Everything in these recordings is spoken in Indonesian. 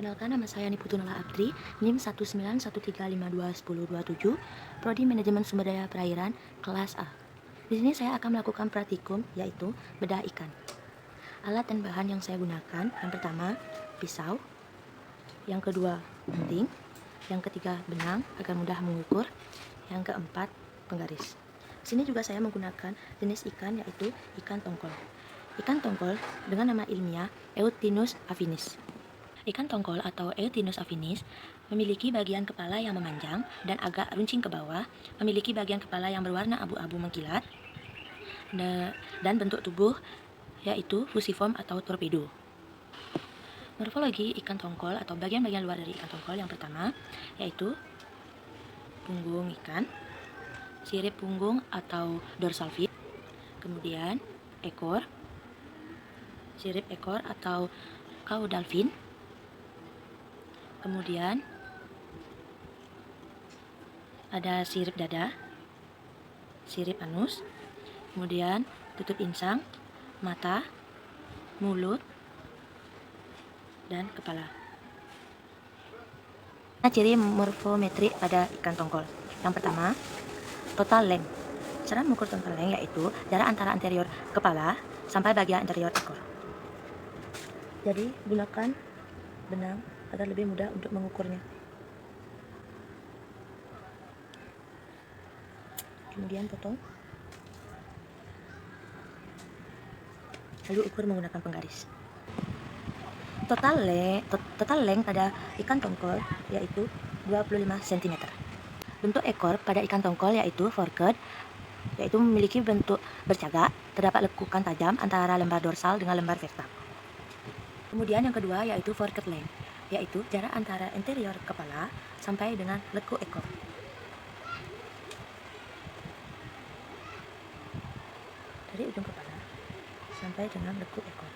Perkenalkan, nama saya Niputu Nala Abdri, NIM 19135211027, Prodi Manajemen Sumber Daya Perairan, kelas A. Di sini saya akan melakukan praktikum, yaitu bedah ikan. Alat dan bahan yang saya gunakan, yang pertama pisau, yang kedua gunting, yang ketiga benang agar mudah mengukur, yang keempat penggaris. Di sini juga saya menggunakan jenis ikan, yaitu ikan tongkol. Ikan tongkol dengan nama ilmiah Eutinus affinis. Ikan tongkol atau Eutinus affinis memiliki bagian kepala yang memanjang dan agak runcing ke bawah, memiliki bagian kepala yang berwarna abu-abu mengkilat, dan bentuk tubuh yaitu fusiform atau torpedo. Morfologi ikan tongkol atau bagian-bagian luar dari ikan tongkol yang pertama yaitu punggung ikan, sirip punggung atau dorsal fin, kemudian ekor, sirip ekor atau caudal fin, kemudian ada sirip dada, sirip anus, kemudian tutup insang, mata, mulut, dan kepala. Nah, ciri morfometri pada ikan tongkol. Yang pertama, total length. Cara mengukur total length yaitu jarak antara anterior kepala sampai bagian anterior ekor. Jadi, gunakan benang agar lebih mudah untuk mengukurnya. Kemudian potong. Lalu ukur menggunakan penggaris. Total length pada ikan tongkol yaitu 25 cm. Bentuk ekor pada ikan tongkol yaitu forked, yaitu memiliki bentuk bercagak, terdapat lekukan tajam antara lembar dorsal dengan lembar ventral. Kemudian yang kedua yaitu forked length, yaitu jarak antara anterior kepala sampai dengan lekuk ekor. Dari ujung kepala sampai dengan lekuk ekor.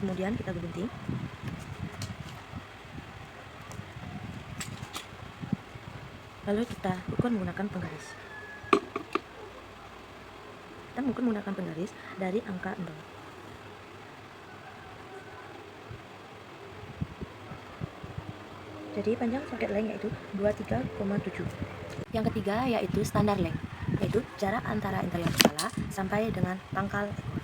Kemudian kita gunting. Lalu kita ukur menggunakan penggaris. Kita mengukur menggunakan penggaris dari angka 0. Jadi panjang forked length yaitu 23,7. Yang ketiga yaitu standar length, yaitu jarak antara anterior kepala sampai dengan pangkal ekor.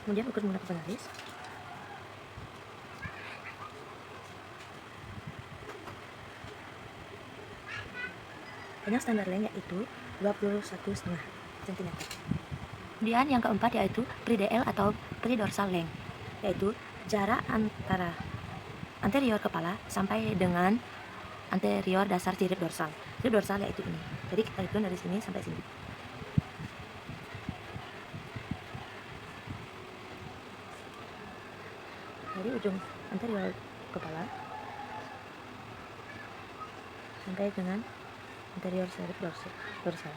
Kemudian ukur menggunakan penggaris. Panjang standar length yaitu 21,5 cm. Kemudian yang keempat yaitu pre-DL atau pre-dorsal length, yaitu jarak antara anterior kepala sampai dengan anterior dasar sirip dorsal. Sirip dorsal yaitu ini. Jadi kita hitung dari sini sampai sini. Dari ujung anterior kepala sampai dengan anterior sirip dorsal.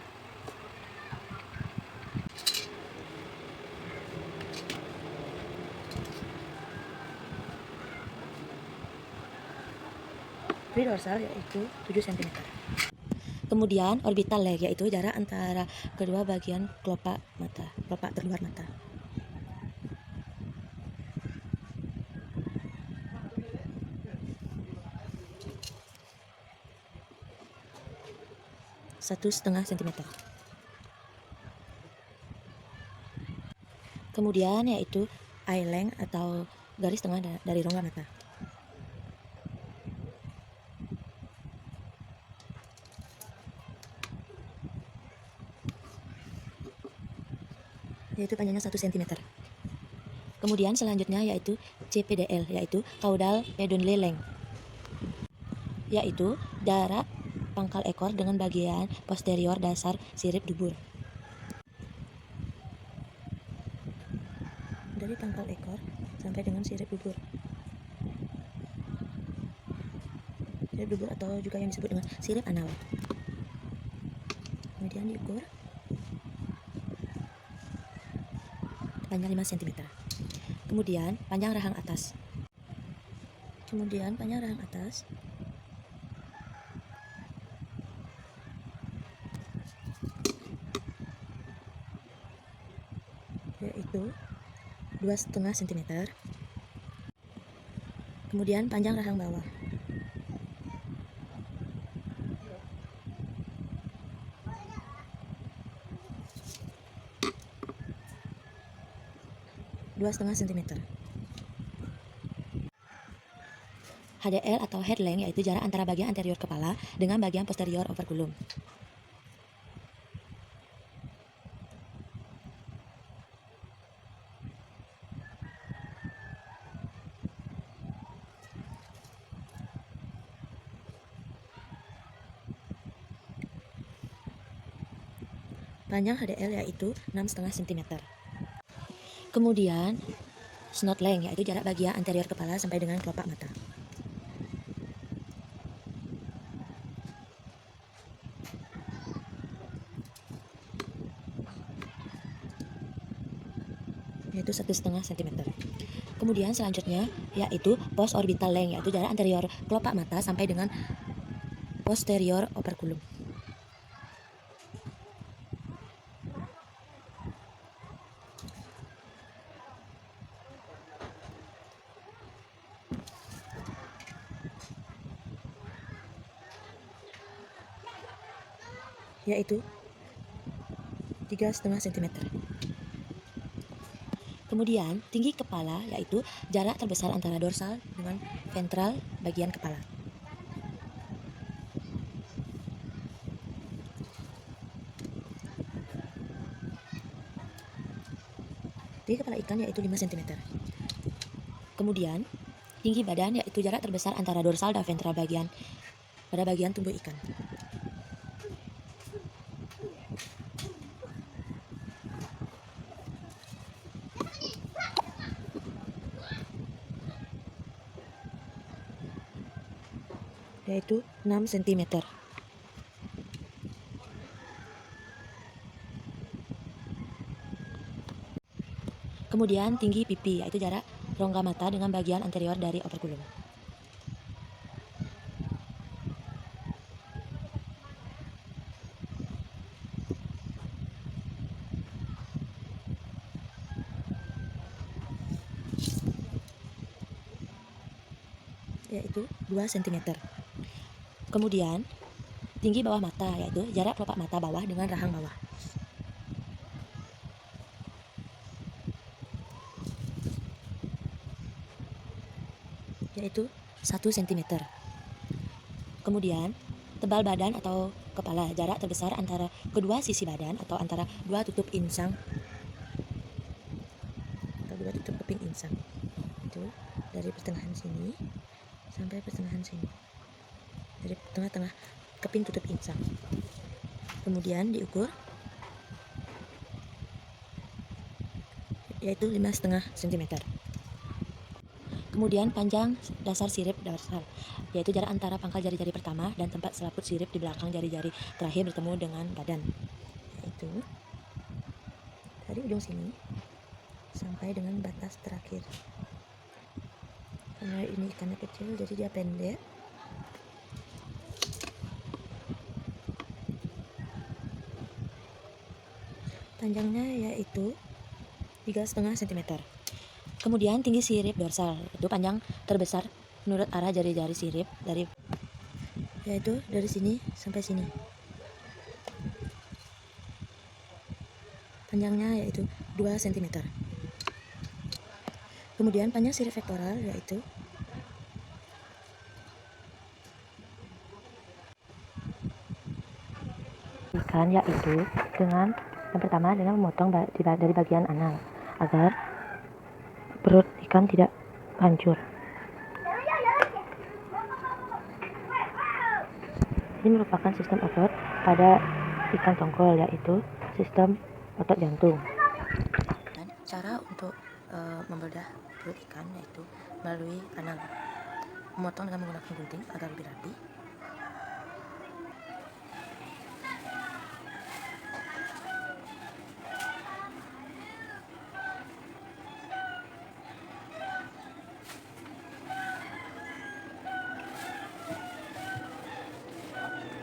Pre-dorsal yaitu 7 cm. Kemudian orbital leg yaitu jarak antara kedua bagian kelopak terluar mata. Satu setengah cm. Kemudian yaitu eye length atau garis tengah dari rongga mata. Yaitu panjangnya 1 cm. Kemudian selanjutnya yaitu CPDL, yaitu caudal peduncle length, yaitu jarak pangkal ekor dengan bagian posterior dasar sirip dubur. Dari pangkal ekor sampai dengan sirip dubur. Sirip dubur atau juga yang disebut dengan sirip anal. Kemudian diukur panjang 5 cm. Kemudian panjang rahang atas. Yaitu 2,5 cm. Kemudian panjang rahang bawah. cm. HDL atau head length yaitu jarak antara bagian anterior kepala dengan bagian posterior operculum. Panjang HDL yaitu 6,5 cm. Kemudian snout length yaitu jarak bagian anterior kepala sampai dengan kelopak mata. Yaitu 1,5 cm. Kemudian selanjutnya yaitu post orbital length yaitu jarak anterior kelopak mata sampai dengan posterior operculum. Yaitu 3,5 cm. Kemudian tinggi kepala yaitu jarak terbesar antara dorsal dengan ventral bagian kepala. Tinggi kepala ikan yaitu 5 cm. Kemudian tinggi badan yaitu jarak terbesar antara dorsal dan ventral pada bagian tubuh ikan. Yaitu 6 cm. Kemudian tinggi pipi yaitu jarak rongga mata dengan bagian anterior dari operculum. Yaitu 2 cm. Kemudian tinggi bawah mata yaitu jarak kelopak mata bawah dengan rahang bawah. Yaitu 1 cm. Kemudian tebal badan atau kepala jarak terbesar antara kedua sisi badan atau antara dua tutup insang atau dua tutup keping insang. Itu dari pertengahan sini sampai pertengahan sini. Dari tengah-tengah keping tutup insang. Kemudian diukur yaitu 5,5 cm. Kemudian panjang dasar sirip dorsal yaitu jarak antara pangkal jari-jari pertama dan tempat selaput sirip di belakang jari-jari terakhir bertemu dengan badan. Yaitu dari ujung sini sampai dengan batas terakhir. Karena ini ikannya kecil jadi dia pendek. Panjangnya yaitu 3,5 cm. Kemudian tinggi sirip dorsal itu panjang terbesar menurut arah jari-jari sirip yaitu dari sini sampai sini. Panjangnya yaitu 2 cm. Kemudian panjang sirip pektoral yaitu ikan yaitu dengan yang pertama dengan memotong dari bagian anal agar perut ikan tidak hancur. Ini merupakan sistem otot pada ikan tongkol yaitu sistem otot jantung. Dan cara untuk membedah perut ikan yaitu melalui anal. Memotong dengan menggunakan gunting agar lebih rapi.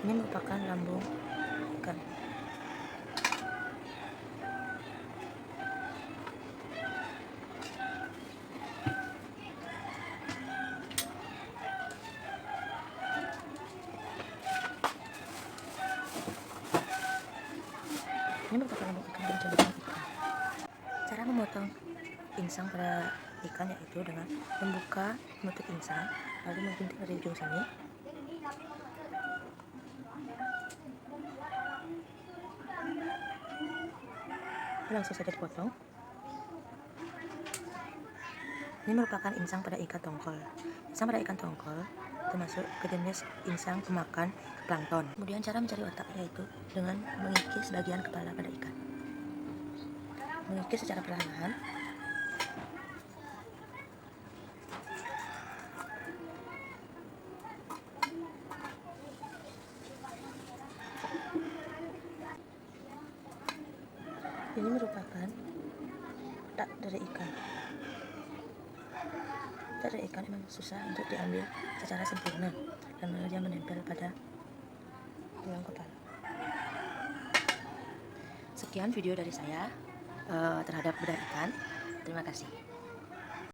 Ini merupakan lambung ikan. Ini merupakan lambung ikan dan cabai ikan. Cara memotong insang pada ikan yaitu dengan membuka penutup insang, lalu menggunting dari ujung sini. Langsung saja dipotong. Ini merupakan insang pada ikan tongkol. Insang pada ikan tongkol termasuk ke jenis insang pemakan plankton. Kemudian cara mencari otak yaitu dengan mengikis bagian kepala pada ikan. Mengikis secara perlahan. Ini merupakan otak dari ikan. Otak dari ikan memang susah untuk diambil secara sempurna karena dia menempel pada tulang kepala. Sekian video dari saya terhadap bedah ikan. Terima kasih.